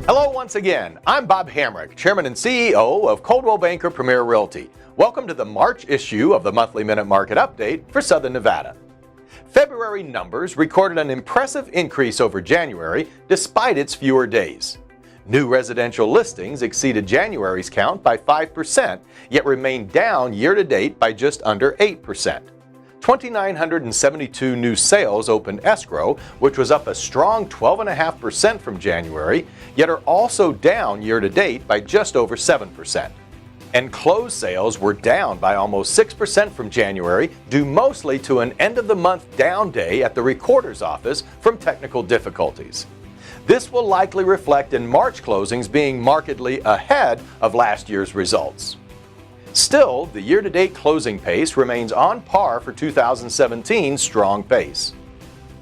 Hello once again. I'm Bob Hamrick, Chairman and CEO of Coldwell Banker Premier Realty. Welcome to the March issue of the Monthly Minute Market Update for Southern Nevada. February numbers recorded an impressive increase over January despite its fewer days. New residential listings exceeded January's count by 5%, yet remained down year-to-date by just under 8%. 2,972 new sales opened escrow, which was up a strong 12.5% from January, yet are also down year-to-date by just over 7%. And closed sales were down by almost 6% from January, due mostly to an end-of-the-month down day at the recorder's office from technical difficulties. This will likely reflect in March closings being markedly ahead of last year's results. Still, the year-to-date closing pace remains on par for 2017's strong pace.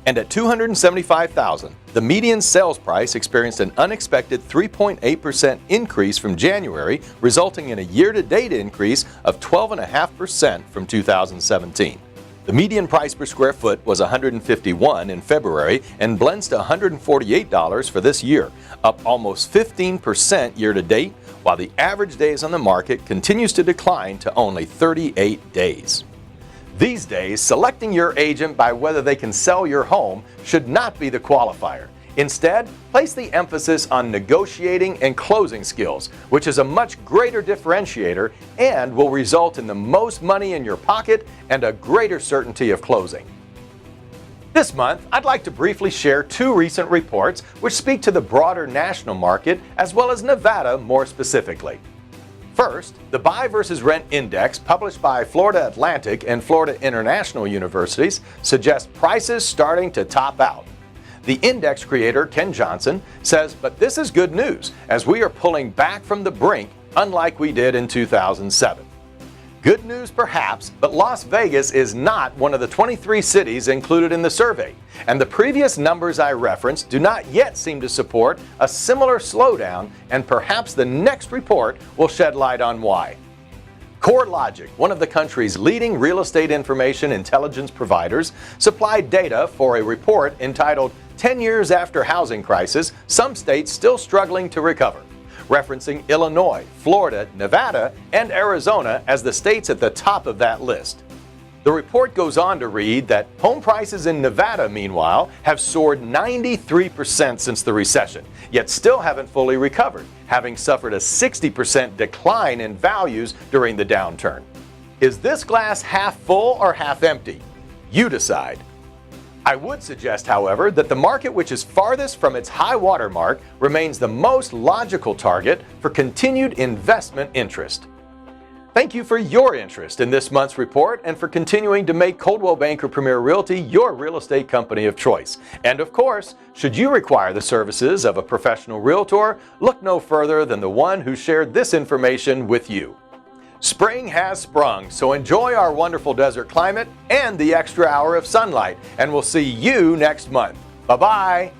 And at $275,000, the median sales price experienced an unexpected 3.8% increase from January, resulting in a year-to-date increase of 12.5% from 2017. The median price per square foot was $151 in February and blends to $148 for this year, up almost 15% year-to-date, while the average days on the market continues to decline to only 38 days. These days, selecting your agent by whether they can sell your home should not be the qualifier. Instead, place the emphasis on negotiating and closing skills, which is a much greater differentiator and will result in the most money in your pocket and a greater certainty of closing. This month, I'd like to briefly share two recent reports which speak to the broader national market as well as Nevada more specifically. First, the Buy versus Rent Index published by Florida Atlantic and Florida International Universities suggests prices starting to top out. The index creator, Ken Johnson, says, but this is good news as we are pulling back from the brink unlike we did in 2007. Good news perhaps, but Las Vegas is not one of the 23 cities included in the survey, and the previous numbers I referenced do not yet seem to support a similar slowdown, and perhaps the next report will shed light on why. CoreLogic, one of the country's leading real estate information intelligence providers, supplied data for a report entitled 10 Years After Housing Crisis, Some States Still Struggling to Recover, referencing Illinois, Florida, Nevada, and Arizona as the states at the top of that list. The report goes on to read that home prices in Nevada, meanwhile, have soared 93% since the recession, yet still haven't fully recovered, having suffered a 60% decline in values during the downturn. Is this glass half full or half empty? You decide. I would suggest, however, that the market which is farthest from its high water mark remains the most logical target for continued investment interest. Thank you for your interest in this month's report and for continuing to make Coldwell Banker Premier Realty your real estate company of choice. And of course, should you require the services of a professional realtor, look no further than the one who shared this information with you. Spring has sprung, so enjoy our wonderful desert climate and the extra hour of sunlight, and we'll see you next month. Bye-bye.